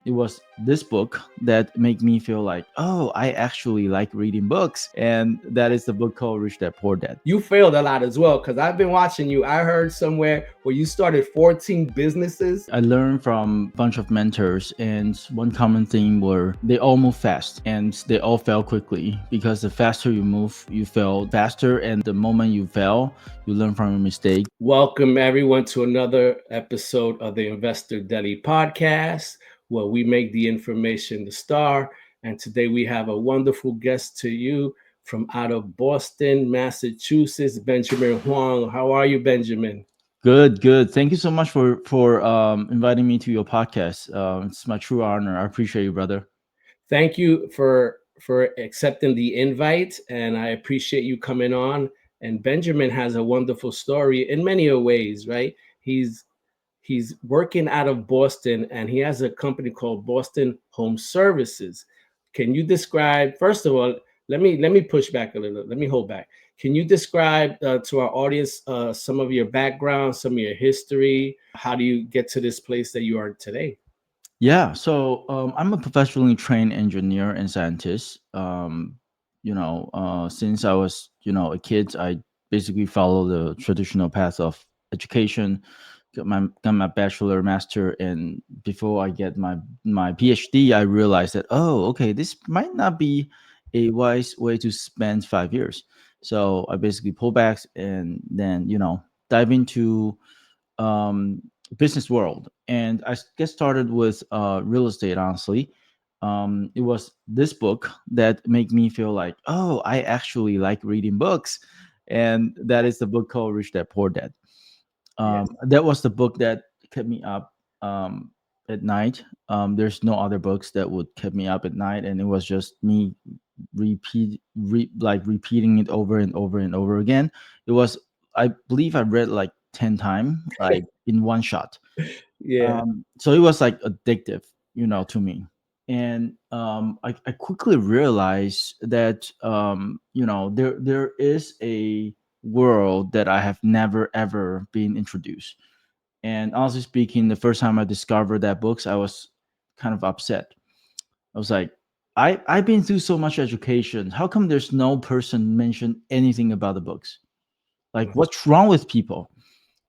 It was this book that made me feel like, oh, I actually like reading books. And that is the book called Rich Dad Poor Dad. You failed a lot as well because I've been watching you. I heard somewhere where you started 14 businesses. I learned from a bunch of mentors, and one common theme were they all move fast and they all fail quickly because the faster you move, you fail faster. And the moment you fail, you learn from your mistake. Welcome, everyone, to another episode of the Investor Deli podcast, where we make the information the star. And today we have a wonderful guest to you from out of Boston, Massachusetts, Benjamin Huang. How are you, Benjamin? Good, good. Thank you so much for inviting me to your podcast. It's my true honor. I appreciate you, brother. Thank you for accepting the invite, and I appreciate you coming on. And Benjamin has a wonderful story in many ways, right? He's working out of Boston, and he has a company called Boston Home Services. Can you describe, first of all, let me push back a little. Let me hold back. Can you describe to our audience some of your background, some of your history? How do you get to this place that you are today? Yeah, so I'm a professionally trained engineer and scientist. Since I was, a kid, I basically follow the traditional path of education. Got my bachelor, master, and before I get my PhD, I realized that okay, this might not be a wise way to spend 5 years. So I basically pull back and then dive into um, business world. And I get started with real estate, honestly. It was this book that made me feel like, oh, I actually like reading books. And that is the book called Rich Dad Poor Dad. Yes. That was the book that kept me up at night. There's no other books that would keep me up at night. And it was just me repeating it over and over and over again. It was, I believe I read like 10 times, like in one shot. Yeah. So it was like addictive, to me. And I quickly realized that there is a world that I have never ever been introduced. And honestly speaking, the first time I discovered that books, I was kind of upset. I was like, I've been through so much education. How come there's no person mentioned anything about the books? Like, what's wrong with people?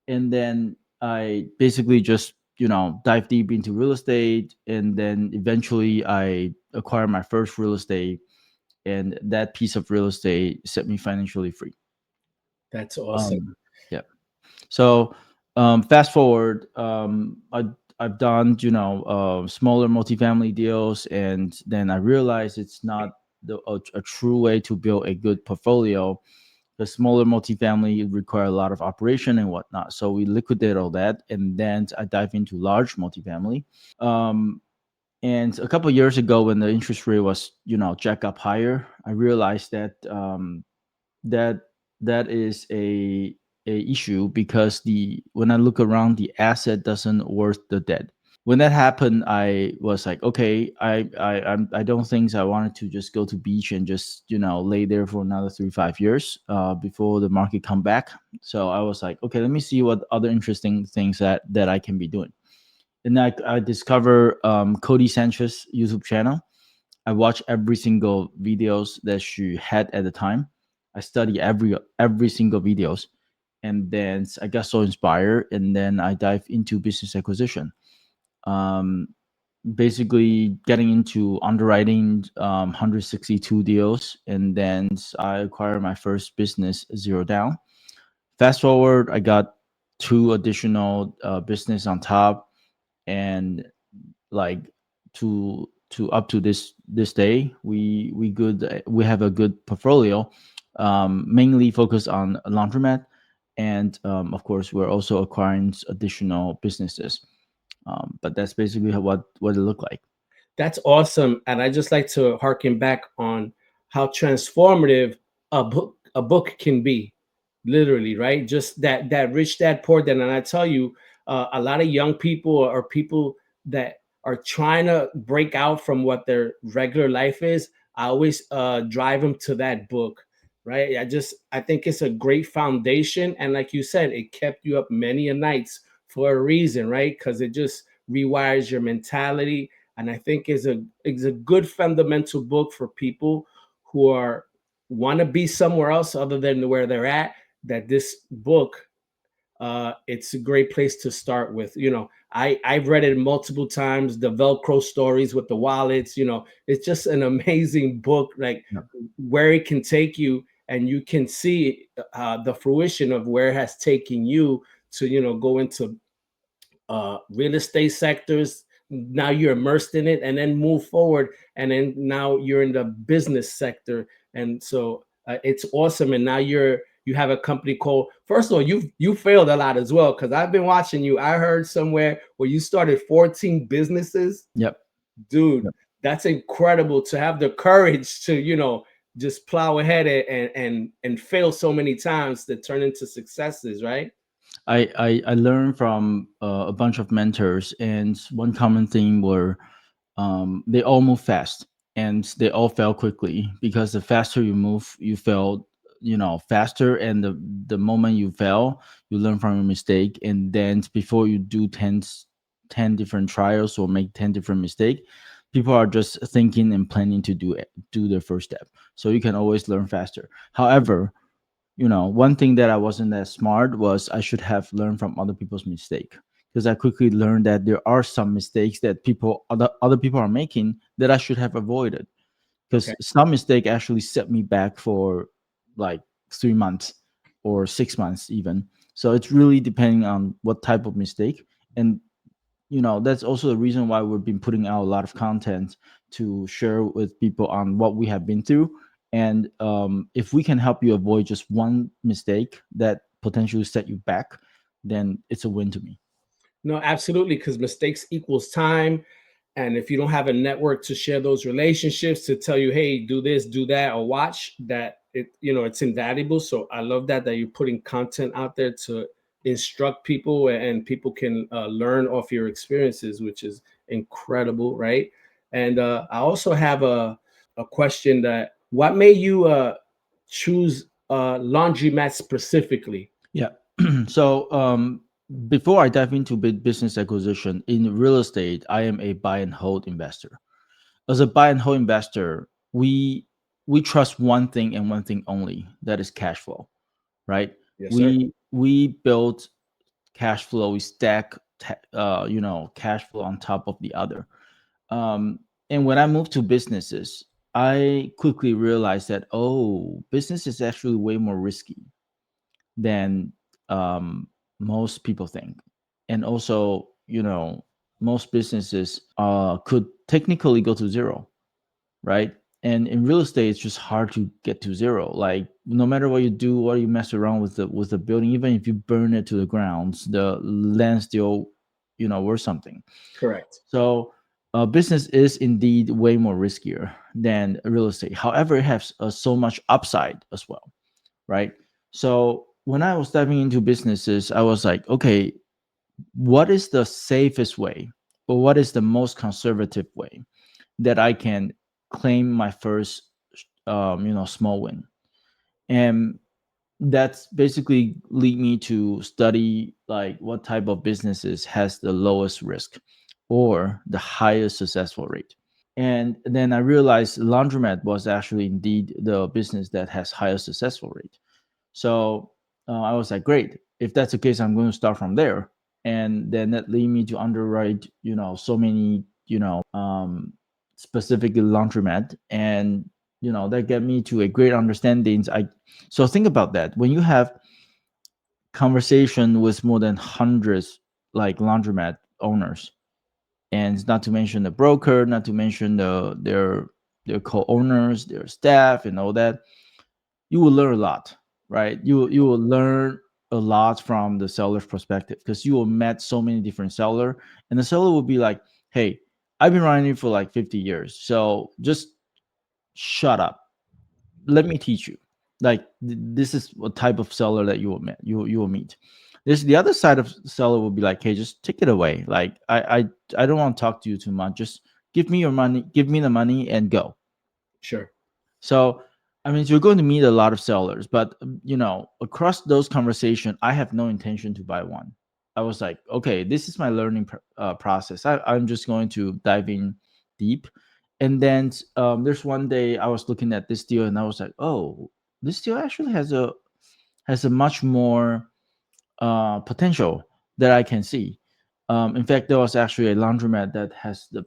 And then I basically just dive deep into real estate, and then eventually I acquired my first real estate, and that piece of real estate set me financially free. That's awesome. Um, yeah. So fast forward, I've done smaller multifamily deals, and then I realized it's not a true way to build a good portfolio. The smaller multifamily require a lot of operation and whatnot. So we liquidate all that, and then I dive into large multifamily. Um, and a couple of years ago, when the interest rate was jack up higher, I realized that that that is a issue because the when I look around, the asset doesn't worth the debt. When that happened, I was like, okay, I don't think I wanted to just go to beach and just lay there for another 3 5 years before the market come back. So I was like, okay, let me see what other interesting things that I can be doing. And I discover Cody Sanchez YouTube channel. I watch every single videos that she had at the time. I study every single videos, and then I got so inspired, and then I dive into business acquisition. Um, Basically getting into underwriting 162 deals, and then I acquired my first business zero down. Fast forward, I got two additional business on top, and like to up to this day, we have a good portfolio, mainly focused on laundromat, and of course we're also acquiring additional businesses. But that's basically what it looked like. That's awesome. And I just like to harken back on how transformative a book can be, literally, right? Just that rich dad poor dad. And I tell you, a lot of young people or people that are trying to break out from what their regular life is, I always drive them to that book, right? I think it's a great foundation. And like you said, it kept you up many a nights for a reason, right? Because it just rewires your mentality. and I think is a good fundamental book for people who are want to be somewhere else other than where they're at. That this book, it's a great place to start with. I've read it multiple times. The Velcro stories with the wallets. It's just an amazing book. Like Yeah. where it can take you, and you can see the fruition of where it has taken you to go into real estate sectors. Now you're immersed in it, and then move forward, and then now you're in the business sector, and so it's awesome. And now you have a company called. First of all, you failed a lot as well, because I've been watching you. I heard somewhere where you started 14 businesses, Yep. dude. Yep. That's incredible to have the courage to just plow ahead and fail so many times to turn into successes, right? I learned from a bunch of mentors, and one common theme were they all move fast and they all fail quickly, because the faster you move, you fail, faster. And the moment you fail, you learn from your mistake. And then before you do 10 different trials or make 10 different mistakes, people are just thinking and planning to do their first step. So you can always learn faster. However, one thing that I wasn't that smart was I should have learned from other people's mistake, because I quickly learned that there are some mistakes that other people are making that I should have avoided, Okay. because some mistake actually set me back for like 3 months or 6 months even. So it's really depending on what type of mistake. And that's also the reason why we've been putting out a lot of content to share with people on what we have been through. And if we can help you avoid just one mistake that potentially set you back, then it's a win to me. No, absolutely, because mistakes equals time. And if you don't have a network to share those relationships, to tell you, hey, do this, do that, or watch that, it's invaluable. So I love that you're putting content out there to instruct people, and people can learn off your experiences, which is incredible, right? And I also have a question: that what made you choose laundromat specifically? Yeah. So before I dive into business acquisition in real estate, I am a buy and hold investor. As a buy and hold investor, we trust one thing and one thing only, that is cash flow, right? Yes, sir. We build cash flow, we stack cash flow on top of the other. And when I moved to businesses, I quickly realized that, oh, business is actually way more risky than most people think. And also, most businesses could technically go to zero, right? And in real estate, it's just hard to get to zero. Like no matter what you do, what you mess around with the building, even if you burn it to the grounds, the land still, worth something. Correct. So business is indeed way more riskier than real estate. However, it has so much upside as well, right? So when I was diving into businesses, I was like, okay, what is the safest way, or what is the most conservative way that I can claim my first, small win? And that's basically lead me to study like what type of businesses has the lowest risk or the highest successful rate. And then I realized laundromat was actually indeed the business that has highest successful rate. So I was like, great. If that's the case, I'm going to start from there. And then that lead me to underwrite, so many, specifically laundromat. And, that get me to a great understanding. So think about that. When you have conversation with more than hundreds like laundromat owners, and not to mention the broker, not to mention their co-owners, their staff, and all that, you will learn a lot, right? You will learn a lot from the seller's perspective, because you will met so many different seller, and the seller will be like, "Hey, I've been running for like 50 years, so just shut up. Let me teach you." Like this is what type of seller that you will meet. There's the other side of seller will be like, "Hey, just take it away. Like I don't want to talk to you too much. Just give me your money, give me the money, and go." Sure. So, I mean, you're going to meet a lot of sellers, but across those conversations, I have no intention to buy one. I was like, okay, this is my learning process. I'm just going to dive in deep. And then there's one day I was looking at this deal and I was like, oh, this deal actually has a much more potential that I can see. In fact, there was actually a laundromat that has the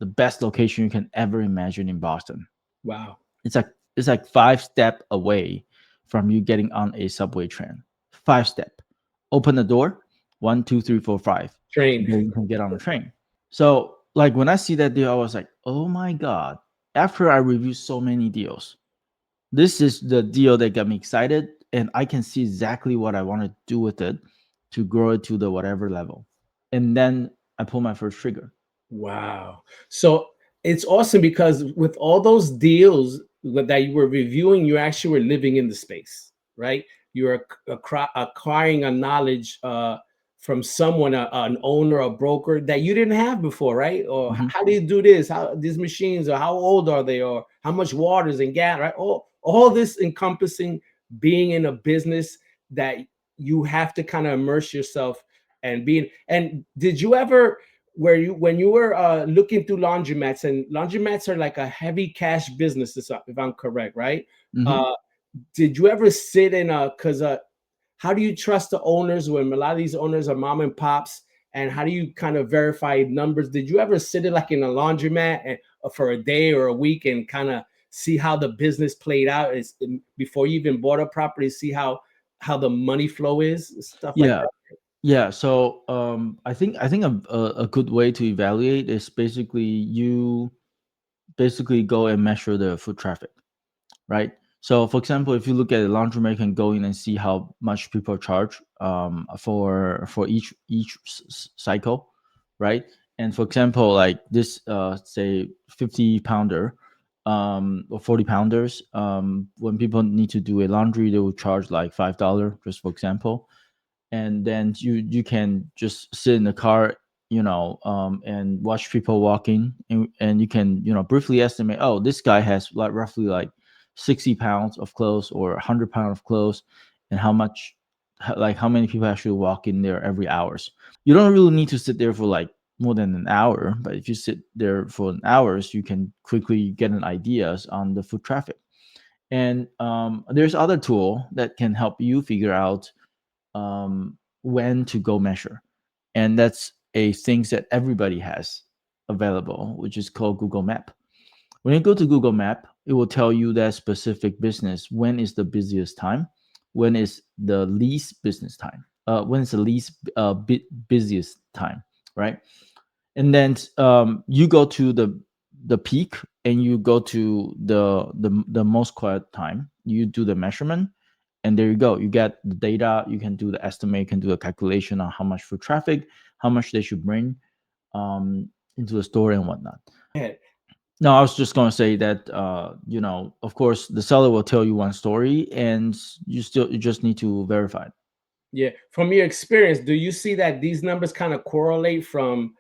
best location you can ever imagine in Boston. Wow. It's like it's like 5 step away from you getting on a subway train. 5 step. Open the door, 1, 2, 3, 4, 5, and Train. then you can get on the train. So like when I see that deal, I was like, oh my god. After I reviewed so many deals, this is the deal that got me excited, and I can see exactly what I want to do with it to grow it to the whatever level. And then I pull my first trigger. Wow. So it's awesome because with all those deals that you were reviewing, you actually were living in the space, right? You're acquiring a knowledge from someone, an owner, a broker that you didn't have before, right? Or Mhm. how do you do this? How these machines, or how old are they, or how much water is in gas, right? All this encompassing being in a business that you have to kind of immerse yourself and being. And did you ever where you when you were looking through laundromats, and laundromats are like a heavy cash business, if I'm correct, right? Mhm. Uh, did you ever sit in a because how do you trust the owners when a lot of these owners are mom and pops? And how do you kind of verify numbers? Did you ever sit in like in a laundromat and, for a day or a week and kind of see how the business played out is before you even bought a property? See how the money flow is, stuff like Yeah. Yeah, so I think a good way to evaluate is basically you basically go and measure the foot traffic, right? So, for example, if you look at a laundromat, you can go in and see how much people charge for each cycle, right? And for example, like this, say 50 pounder or 40 pounders, when people need to do a laundry, they will charge like $5, just for example. And then you can just sit in the car, and watch people walking, and you can briefly estimate, oh, this guy has like roughly like 60 pounds of clothes or 100 pounds of clothes, and like how many people actually walk in there every hours. You don't really need to sit there for like more than an hour, but if you sit there for an hours, you can quickly get an ideas on the foot traffic. And there's other tool that can help you figure out when to go measure. And that's a things that everybody has available, which is called Google Map. When you go to Google Map, it will tell you that specific business, when is the busiest time, when is the least business time, when is the least busiest time, right? And then you go to the peak, and you go to the most quiet time. You do the measurement, and there you go. You get the data. You can do the estimate. You can do a calculation on how much foot traffic, how much they should bring into the store and whatnot. that? No, I was just going to say that of course, the seller will tell you one story, and you just need to verify it. Yeah, from your experience, do you see that these numbers kind of correlate from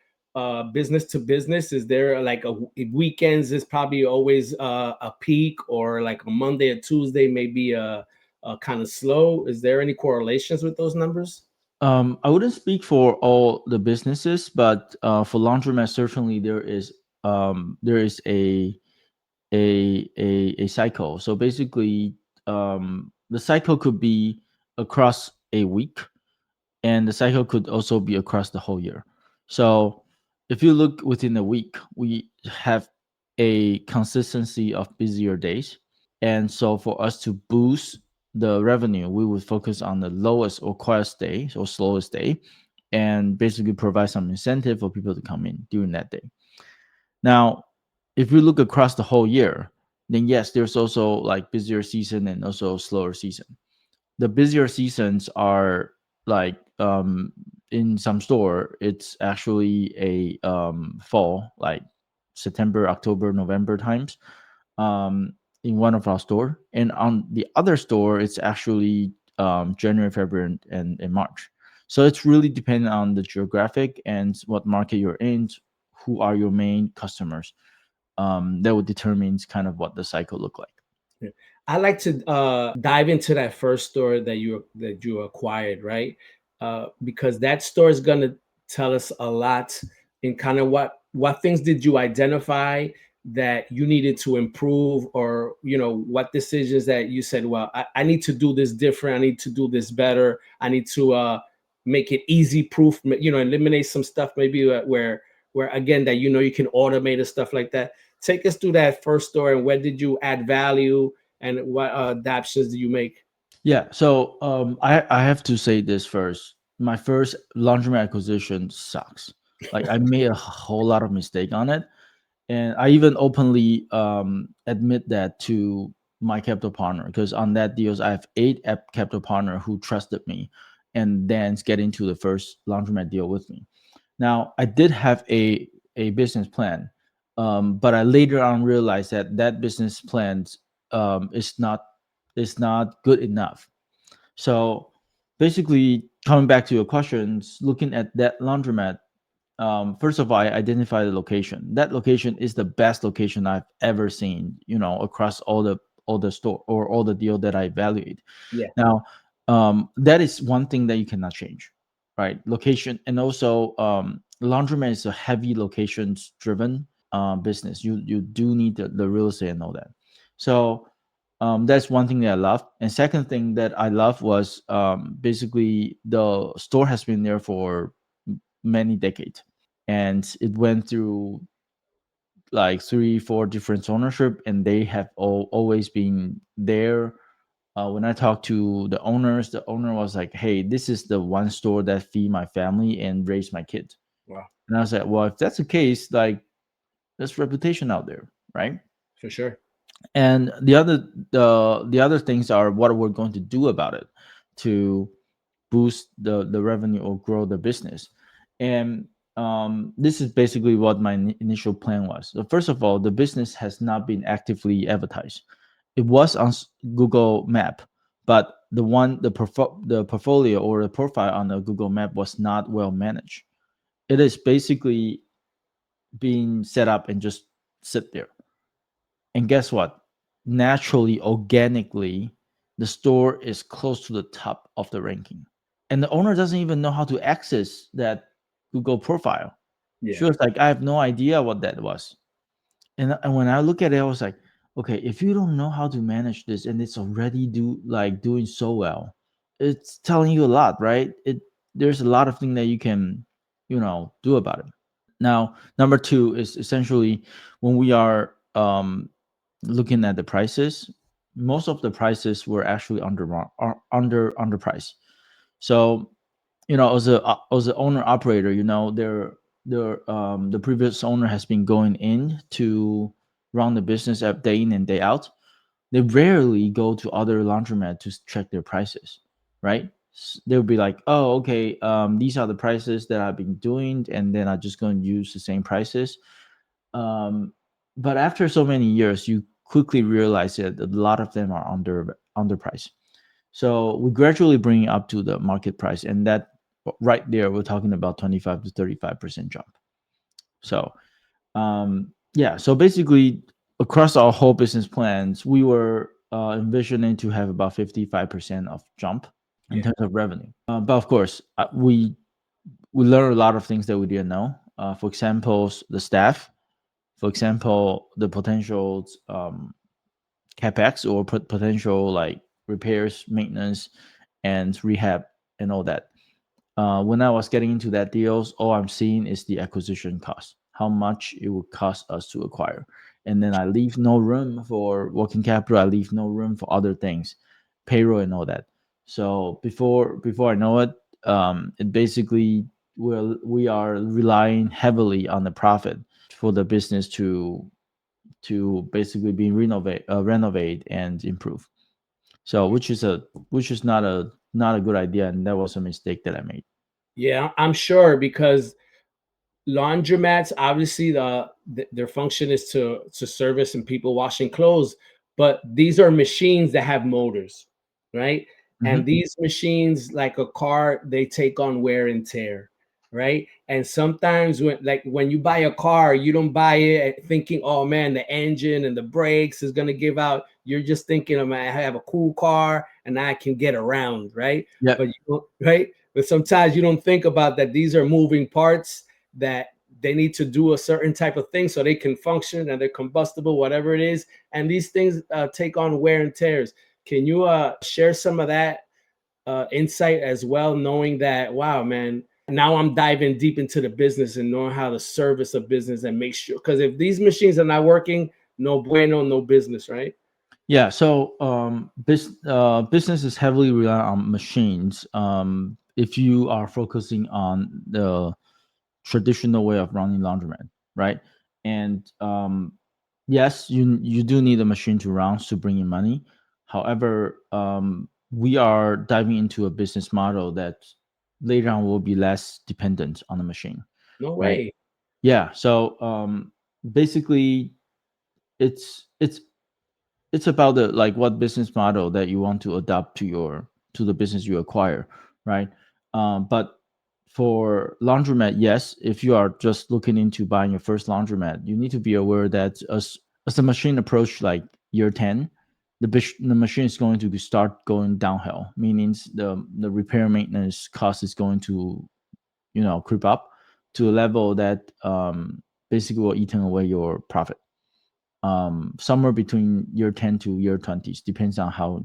business to business? Is there like weekends is probably always a peak, or like a Monday or Tuesday maybe a kind of slow? Is there any correlations with those numbers? I wouldn't speak for all the businesses, but for laundromat, certainly there is a cycle. So basically, the cycle could be across a week, and the cycle could also be across the whole year. So if you look within a week, we have a consistency of busier days. And so for us to boost the revenue, we would focus on the lowest or quietest day or slowest day, and basically provide some incentive for people to come in during that day. Now, if we look across the whole year, then yes, there's also like busier season and also slower season. The busier seasons are like in some store, it's actually a fall, like September, October, November times, in one of our store, and on the other store it's actually January, February, and March. So it's really dependent on the geographic and what market you're in, who are your main customers. That would determine kind of what the cycle look like. Yeah. I like to dive into that first store that you acquired, right? Because that store is going to tell us a lot in kind of what things did you identify that you needed to improve, or what decisions that you said, well, I need to do this different, I need to do this better, I need to make it easy proof, eliminate some stuff maybe where again that you can automate and stuff like that. Take us through that first store, and where did you add value, and what adaptations do you make? Yeah. So I have to say this first. My first laundromat acquisition sucks. Like I made a whole lot of mistake on it, and I even openly admit that to my capital partner, because on that deals I have eight capital partner who trusted me, and then get into the first laundromat deal with me. Now I did have a business plan, but I later on realized that that business plan is not good enough. So basically, coming back to your questions, looking at that laundromat, first of all, I identify the location. That location is the best location I've ever seen. Across all the store or all the deal that I evaluate. Yeah. Now, that is one thing that you cannot change, right? Location, and also laundromat is a heavy locations driven business. You do need the real estate and all that. So that's one thing that I love. And second thing that I love was basically the store has been there for many decades, and it went through like three, four different ownership, and they have always been there. When I talked to the owners, the owner was like, "Hey, this is the one store that feed my family and raise my kids." Wow. And I was like, "Well, if that's the case, like, there's reputation out there, right?" For sure. And the other things are what we're going to do about it to boost the revenue or grow the business. And this is basically what my initial plan was. So first of all, the business has not been actively advertised. It was on Google Map, but the portfolio or the profile on the Google Map was not well managed. It is basically being set up and just sit there. And guess what? Naturally, organically, the store is close to the top of the ranking. And the owner doesn't even know how to access that Google profile. She Yeah. was like, I have no idea what that was. And when I look at it, I was like, okay, if you don't know how to manage this and it's already doing so well, it's telling you a lot, right? There's a lot of things that you can, do about it. Now, number two is essentially when we are looking at the prices, most of the prices were actually underpriced. So, as a owner operator, the previous owner has been going in to run the business day in and day out. They rarely go to other laundromat to check their prices, right? They'll be like, oh, okay, these are the prices that I've been doing, and then I'm just going to use the same prices. um, but after so many years, you quickly realize that a lot of them are underpriced. So we gradually bring it up to the market price, and that right there, we're talking about 25 to 35% jump. So yeah, so basically across our whole business plans, we were envisioning to have about 55% of jump in Yeah. terms of revenue. But of course, we learned a lot of things that we didn't know. For example, the staff. For example, the potential capex or potential like repairs, maintenance, and rehab and all that. When I was getting into that deals, all I'm seeing is the acquisition cost, how much it would cost us to acquire, and then I leave no room for working capital. I leave no room for other things, payroll and all that. So before I know it, it basically we are relying heavily on the profit for the business to basically be renovate and improve. So which is not a good idea, and that was a mistake that I made. Yeah, I'm sure, because laundromats obviously their function is to service and people washing clothes, but these are machines that have motors, right? And Mhm. these machines, like a car, they take on wear and tear, right? And sometimes when you buy a car, you don't buy it thinking, oh man, the engine and the brakes is going to give out. You're just thinking, oh man, I have a cool car and I can get around, right? Yep. But you don't, right? But sometimes you don't think about that these are moving parts that they need to do a certain type of thing so they can function and they're combustible, whatever it is. And these things take on wear and tears. Can you share some of that insight as well, knowing that, wow, man, now I'm diving deep into the business and knowing how to service a business and make sure, because if these machines are not working, no bueno, no business, right? Yeah, so business is heavily reliant on machines. If you are focusing on the traditional way of running laundromat, right? And yes, you do need a machine to run to bring in money. However, we are diving into a business model that later on will be less dependent on the machine, No right? way. Yeah. So basically, it's it's it's about the like what business model that you want to adopt to the business you acquire, right? But for laundromat, yes, if you are just looking into buying your first laundromat, you need to be aware that as the machine approach like year 10, the machine is going to start going downhill, meaning the repair maintenance cost is going to creep up to a level that basically will eaten away your profit, somewhere between year 10 to year 20s, depends on how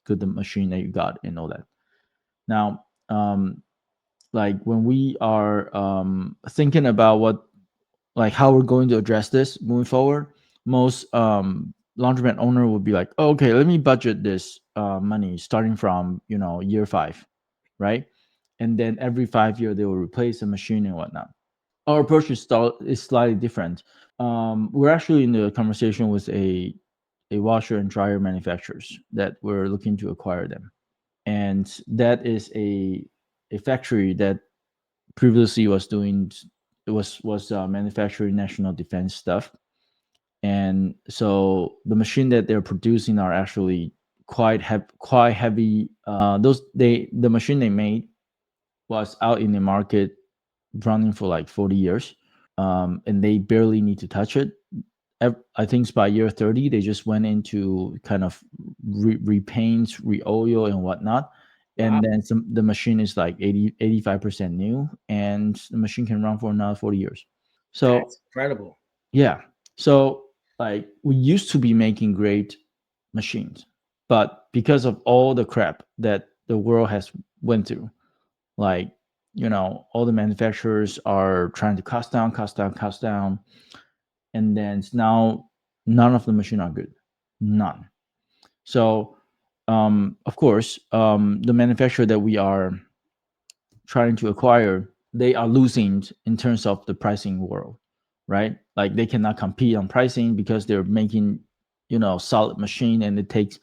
good the machine that you got and all that. Now, like when we are thinking about like how we're going to address this moving forward, most laundromat owner will be like, oh, okay, let me budget this money starting from year 5, right? And then every 5 year they will replace the machine and whatnot. Our approach is slightly different. We're actually in the conversation with a washer and dryer manufacturers that we're looking to acquire them, and that is a factory that previously was doing was manufacturing national defense stuff, and so the machine that they're producing are actually quite heavy. The machine they made was out in the market running for like 40 years, and they barely need to touch it. I think it's by year 30, they just went into kind of repaint, re-oil, and whatnot. Wow, And then the machine is like 85% new, and the machine can run for another 40 years. So, that's incredible. yeah. So, like, we used to be making great machines, but because of all the crap that the world has went through, like, all the manufacturers are trying to cost down, cost down, cost down, and then now none of the machine are good, none. So of course, the manufacturer that we are trying to acquire, they are losing in terms of the pricing world, right? Like they cannot compete on pricing because they're making solid machine, and it takes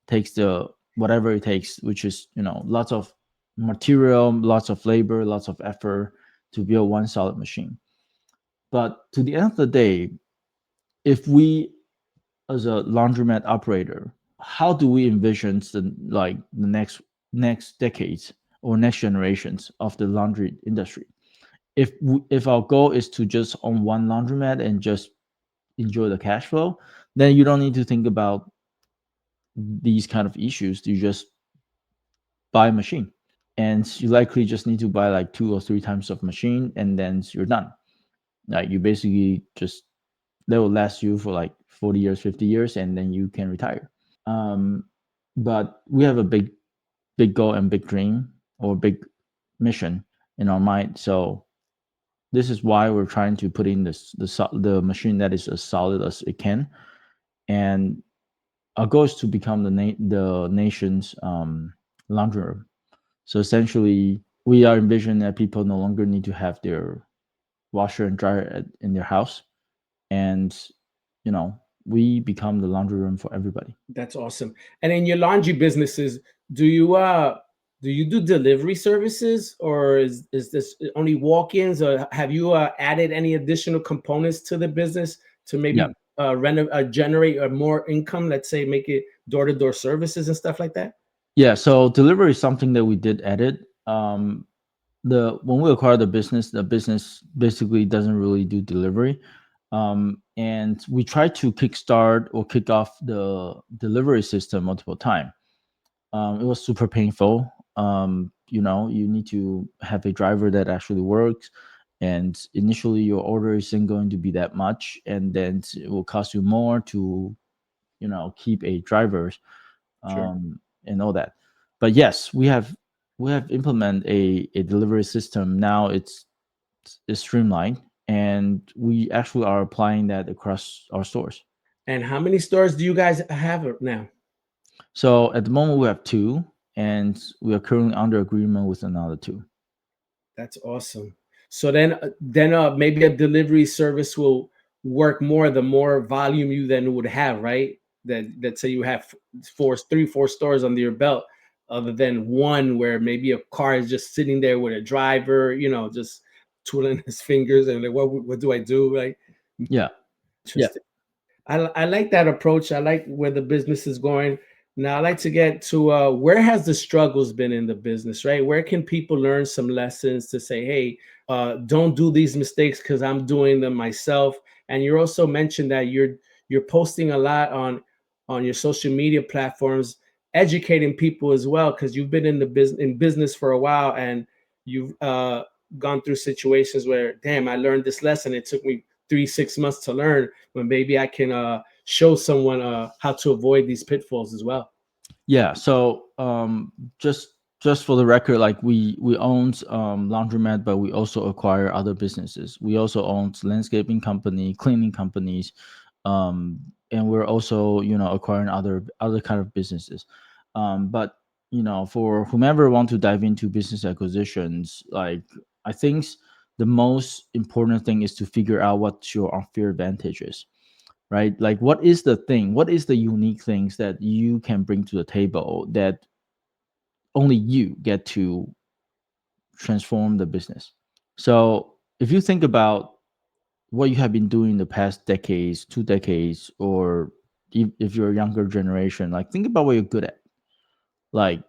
the whatever it takes, which is lots of material, lots of labor, lots of effort to build one solid machine. But to the end of the day, if we as a laundromat operator, how do we envision the next decades or next generations of the laundry industry? If our goal is to just own one laundromat and just enjoy the cash flow, then you don't need to think about these kind of issues. You just buy a machine, and you likely just need to buy like 2 or 3 times of machine, and then you're done. Like you basically just that will last you for like 40 years, 50 years, and then you can retire. um, but we have a big goal and big dream or big mission in our mind. So this is why we're trying to put in the machine that is as solid as it can, and our goal is to become the nation's laundry room. So essentially, we are envisioning that people no longer need to have their washer and dryer in their house, and we become the laundry room for everybody. That's awesome. And in your laundry businesses, do you do delivery services, or is this only walk-ins, or have you added any additional components to the business to Yeah. maybe generate more income? Let's say make it door-to-door services and stuff like that. Yeah, so delivery is something that we did edit. The When we acquired the business basically doesn't really do delivery, and we tried to kickstart or kick off the delivery system multiple times. It was super painful. You need to have a driver that actually works, and initially your order isn't going to be that much, and then it will cost you more to keep a driver, Sure. and all that. But yes, we have implemented a delivery system now. It's streamlined, and we actually are applying that across our stores. And how many stores do you guys have now? So at the moment we have two, and we are currently under agreement with another two. That's awesome. So then maybe a delivery service will work more the more volume you then would have, right? That let's say you have three, four stores under your belt, other than one where maybe a car is just sitting there with a driver, just twiddling his fingers and like, what do I do? Right? Yeah. Yeah. Interesting. I like that approach. I like where the business is going. Now, I like to get to where has the struggles been in the business, right? Where can people learn some lessons to say, hey, don't do these mistakes because I'm doing them myself. And you also mentioned that you're posting a lot on your social media platforms, educating people as well, because you've been in business for a while and you've gone through situations where, damn, I learned this lesson. It took me 3 6 months to learn, but maybe I can show someone how to avoid these pitfalls as well. Yeah. So just for the record, like we own laundromat, but we also acquire other businesses. We also own landscaping company, cleaning companies, and we're also acquiring other kind of businesses. But for whomever want to dive into business acquisitions, like I think the most important thing is to figure out what your unfair advantage is, right? Like, what is the unique things that you can bring to the table that only you get to transform the business? So, if you think about what you have been doing the past decades, 2 decades, or if you're a younger generation, like think about what you're good at. Like,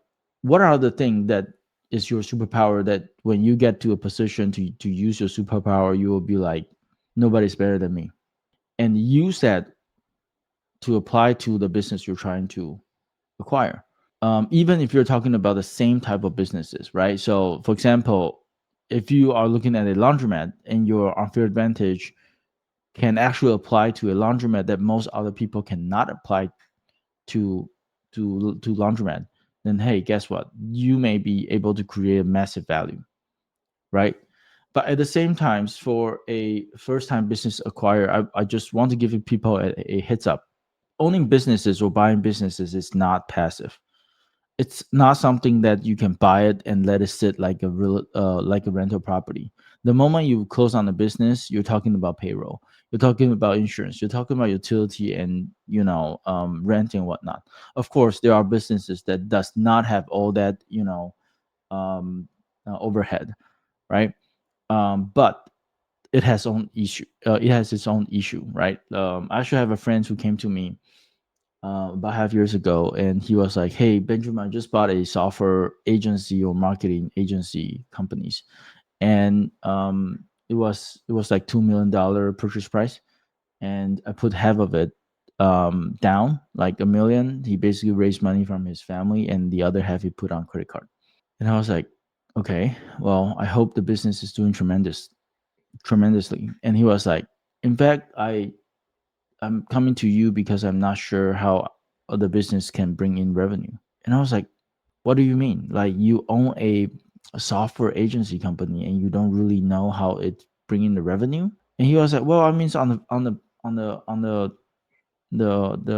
what are the things that is your superpower that when you get to a position to use your superpower, you will be like, nobody's better than me, and use that to apply to the business you're trying to acquire. Even if you're talking about the same type of businesses, right? So, for example, if you are looking at a laundromat and your unfair advantage can actually apply to a laundromat that most other people cannot apply to to laundromat, then hey, guess what? You may be able to create a massive value, right? But at the same time, for a first-time business acquirer, I just want to give you people a heads up. Owning businesses or buying businesses is not passive. It's not something that you can buy it and let it sit like like a rental property. The moment you close on a business, you're talking about payroll, you're talking about insurance, you're talking about utility, and rent and whatnot. Of course, there are businesses that does not have all that overhead, right? But it has its own issue, right? I actually have a friend who came to me about half years ago, and he was like, "Hey, Benjamin, I just bought a software agency or marketing agency companies, and it was like $2 million purchase price, and I put half of it down, like 1 million. He basically raised money from his family, and the other half he put on credit card." And I was like, "Okay, well, I hope the business is doing tremendously." And he was like, "In fact, I'm coming to you because I'm not sure how the business can bring in revenue." And I was like, "What do you mean? Like you own a software agency company and you don't really know how it's bringing the revenue?" And he was like, "Well, I mean, it's on the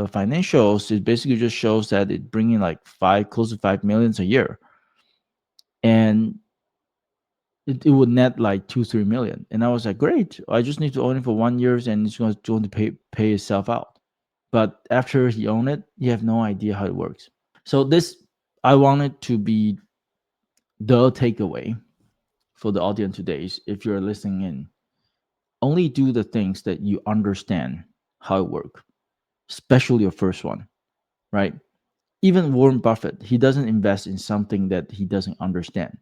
financials, it basically just shows that it bringing like close to 5 millions a year, and it would net like 2 3 million." And I was like, "Great! I just need to own it for 1 year, and it's going to pay itself out." But after he owned it, he have no idea how it works. So this, I wanted to be the takeaway for the audience today. Is if you're listening in, only do the things that you understand how it work, especially your first one, right? Even Warren Buffett, he doesn't invest in something that he doesn't understand,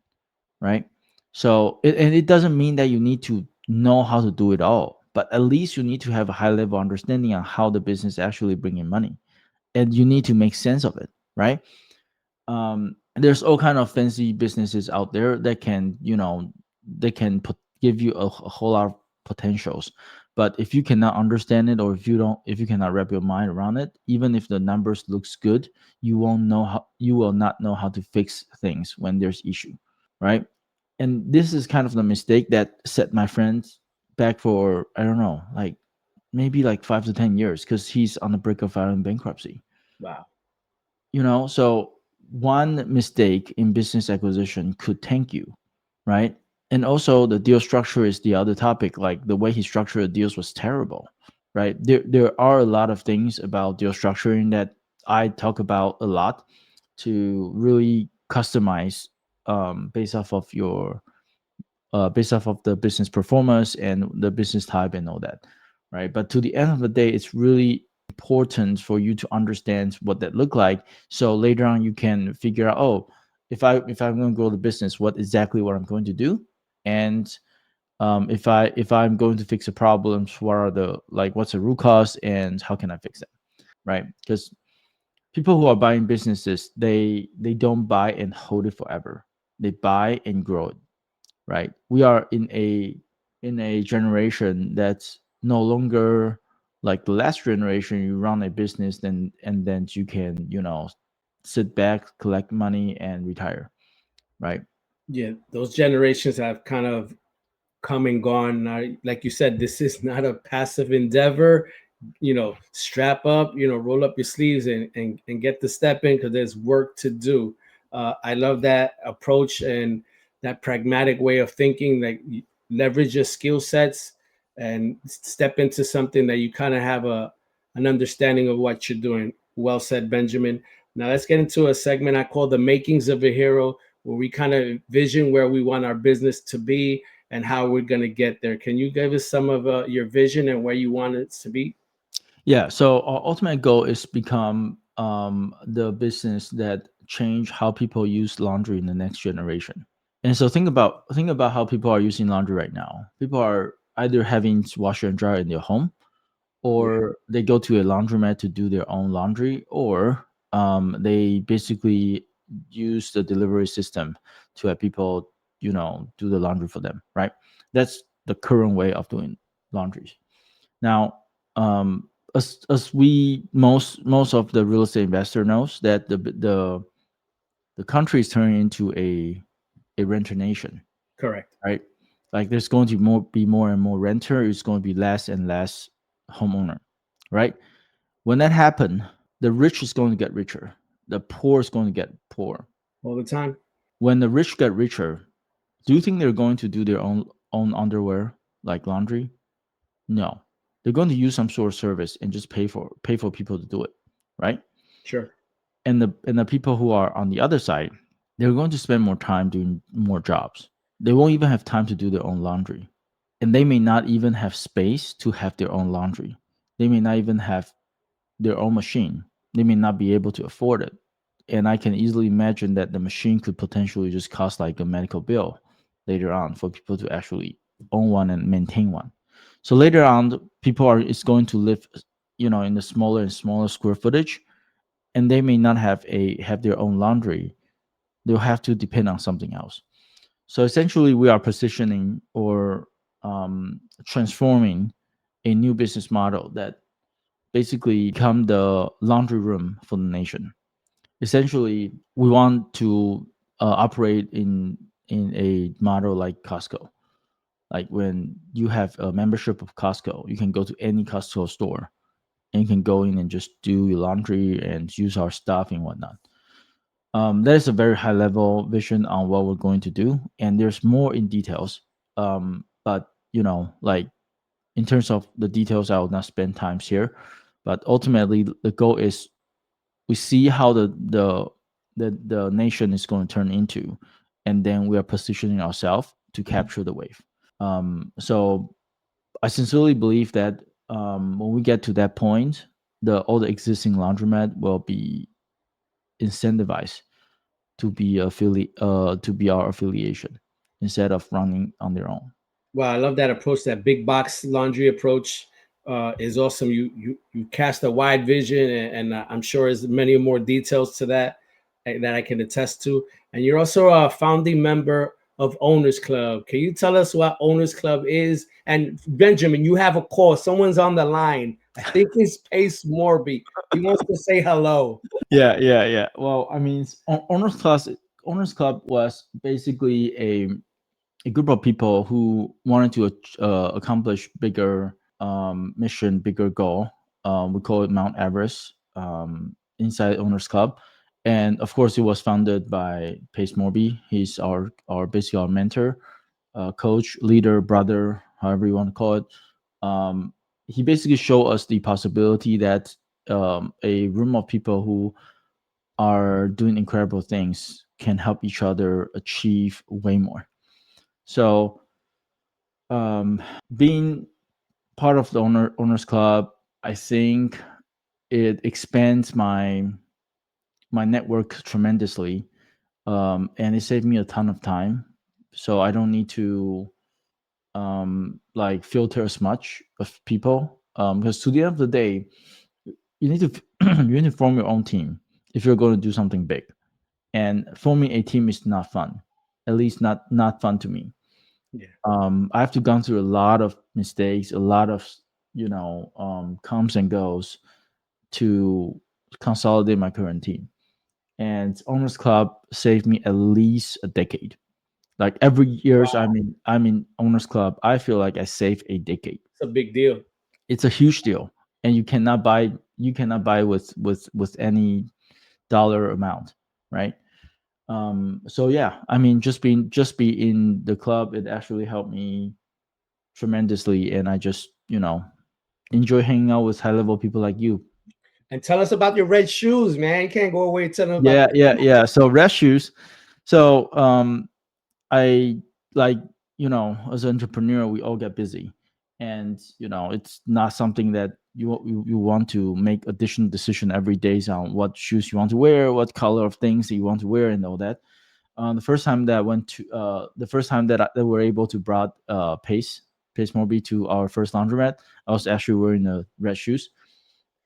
right? So, and it doesn't mean that you need to know how to do it all, but at least you need to have a high level understanding on how the business actually bring in money, and you need to make sense of it, right? There's all kind of fancy businesses out there that can they can put give you a whole lot of potentials. But if you cannot understand it, or if you cannot wrap your mind around it, even if the numbers looks good, you will not know how to fix things when there's issue, right? And this is kind of the mistake that set my friends back for, I don't know, like maybe like 5 to 10 years, because he's on the brink of filing bankruptcy. Wow. So one mistake in business acquisition could tank you, right? And also the deal structure is the other topic. Like the way he structured the deals was terrible, right? There are a lot of things about deal structuring that I talk about a lot to really customize, based off of your based off of the business performance and the business type and all that, right? But to the end of the day, it's really important for you to understand what that look like, so later on you can figure out, oh, if I'm going to grow the business, what I'm going to do, and if I'm going to fix the problems, what are the, like, what's the root cause and how can I fix them, right? Because people who are buying businesses, they don't buy and hold it forever. They buy and grow it, right? We are in a generation that's no longer like the last generation. You run a business, then you can, sit back, collect money, and retire, right? Yeah, those generations have kind of come and gone. Now, like you said, this is not a passive endeavor. Strap up, roll up your sleeves and get the step in, because there's work to do. I love that approach and that pragmatic way of thinking. Like, leverage your skill sets and step into something that you kind of have an understanding of what you're doing. Well said, Benjamin. Now let's get into a segment I call the makings of a hero, where we kind of vision where we want our business to be and how we're going to get there. Can you give us some of your vision and where you want it to be? Yeah, so our ultimate goal is become the business that change how people use laundry in the next generation. And so think about how people are using laundry right now. People are either having washer and dryer in their home, Yeah, or they go to a laundromat to do their own laundry, or they basically use the delivery system to have people, do the laundry for them, right? That's the current way of doing laundries. Now, as we most of the real estate investor knows that the country is turning into a renter nation, correct. right? Like there's going to be more and more renter. It's going to be less and less homeowner, right? When that happen, the rich is going to get richer. The poor is going to get poor. All the time. When the rich get richer, do you think they're going to do their own underwear, like laundry? No. They're going to use some sort of service and just pay for people to do it, right? Sure. And the people who are on the other side, they're going to spend more time doing more jobs. They won't even have time to do their own laundry. And they may not even have space to have their own laundry. They may not even have their own machine. They may not be able to afford it. And I can easily imagine that the machine could potentially just cost like a medical bill later on for people to actually own one and maintain one. So later on, people are is going to live, in the smaller and smaller square footage, and they may not have their own laundry. They'll have to depend on something else. So essentially, we are positioning or transforming a new business model that basically become the laundry room for the nation. Essentially, we want to operate in a model like Costco. Like when you have a membership of Costco, you can go to any Costco store and you can go in and just do your laundry and use our stuff and whatnot. That is a very high level vision on what we're going to do, and there's more in details. But like in terms of the details, I will not spend times here. But ultimately, the goal is we see how the nation is going to turn into, and then we are positioning ourselves to capture the wave. So I sincerely believe that when we get to that point, the all the existing laundromat will be incentivized to be our affiliation instead of running on their own. Well, I love that approach. That big box laundry approach is awesome. You cast a wide vision, and I'm sure there's many more details to that that I can attest to. And you're also a founding member of Owners Club. Can you tell us what Owners Club is? And Benjamin, you have a call. Someone's on the line. I think it's Pace Morby. He wants to say hello. Yeah, yeah, yeah. Well, I mean, Owners Club was basically a group of people who wanted to accomplish bigger mission, bigger goal. We call it Mount Everest inside Owners Club, and of course, it was founded by Pace Morby. He's our basically our mentor, coach, leader, brother, however you want to call it. Um, he basically showed us the possibility that a room of people who are doing incredible things can help each other achieve way more. So, being part of the owners club, I think it expands my network tremendously, and it saved me a ton of time. So I don't need to like filter as much of people, because to the end of the day, you need to you need to form your own team if you're going to do something big. And forming a team is not fun, at least not fun to me. Yeah. I have to gone through a lot of mistakes, a lot of comes and goes to consolidate my current team. And Owners Club saved me at least a decade. Like every years Wow. I'm in Owners Club, I feel like I saved a decade. It's a big deal. It's a huge deal, and you cannot buy with any dollar amount, right? So yeah, I mean, just be in the club, it actually helped me tremendously, and I just enjoy hanging out with high level people like you. And tell us about your red shoes, man. You can't go away telling about Yeah, yeah, yeah. So red shoes. So I like, as an entrepreneur, we all get busy, and it's not something that you want to make additional decision every day on what shoes you want to wear, what color of things that you want to wear, and all that. The first time that we're able to brought Pace Moby to our first laundromat, I was actually wearing the red shoes,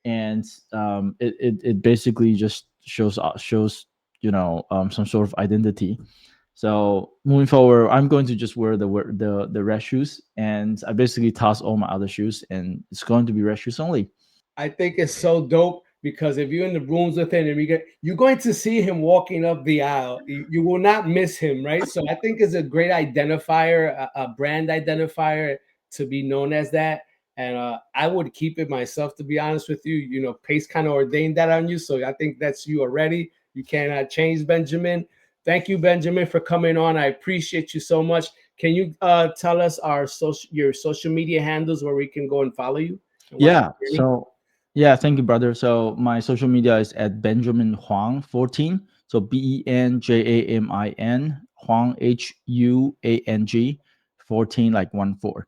and it basically just shows some sort of identity. So moving forward, I'm going to just wear the red shoes, and I basically toss all my other shoes, and it's going to be red shoes only. I think it's so dope because if you're in the rooms with him and you're going to see him walking up the aisle. You will not miss him, right? So I think it's a great identifier, a brand identifier to be known as that. And I would keep it myself, to be honest with you. You know, Pace kind of ordained that on you. So I think that's you already. You cannot change, Benjamin. Thank you, Benjamin, for coming on. I appreciate you so much. Can you tell us your social media handles where we can go and follow you and watch Yeah. your journey? So yeah, thank you, brother. So my social media is at Benjamin Huang 14. So BenJamin Huang Huang 14, like 1 4.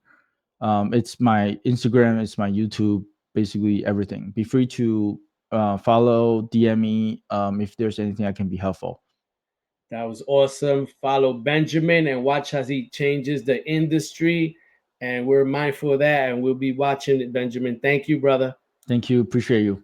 It's my Instagram, it's my YouTube, basically everything. Be free to follow, DM me if there's anything I can be helpful. That was awesome. Follow Benjamin and watch as he changes the industry. And we're mindful of that. And we'll be watching it, Benjamin. Thank you, brother. Thank you. Appreciate you.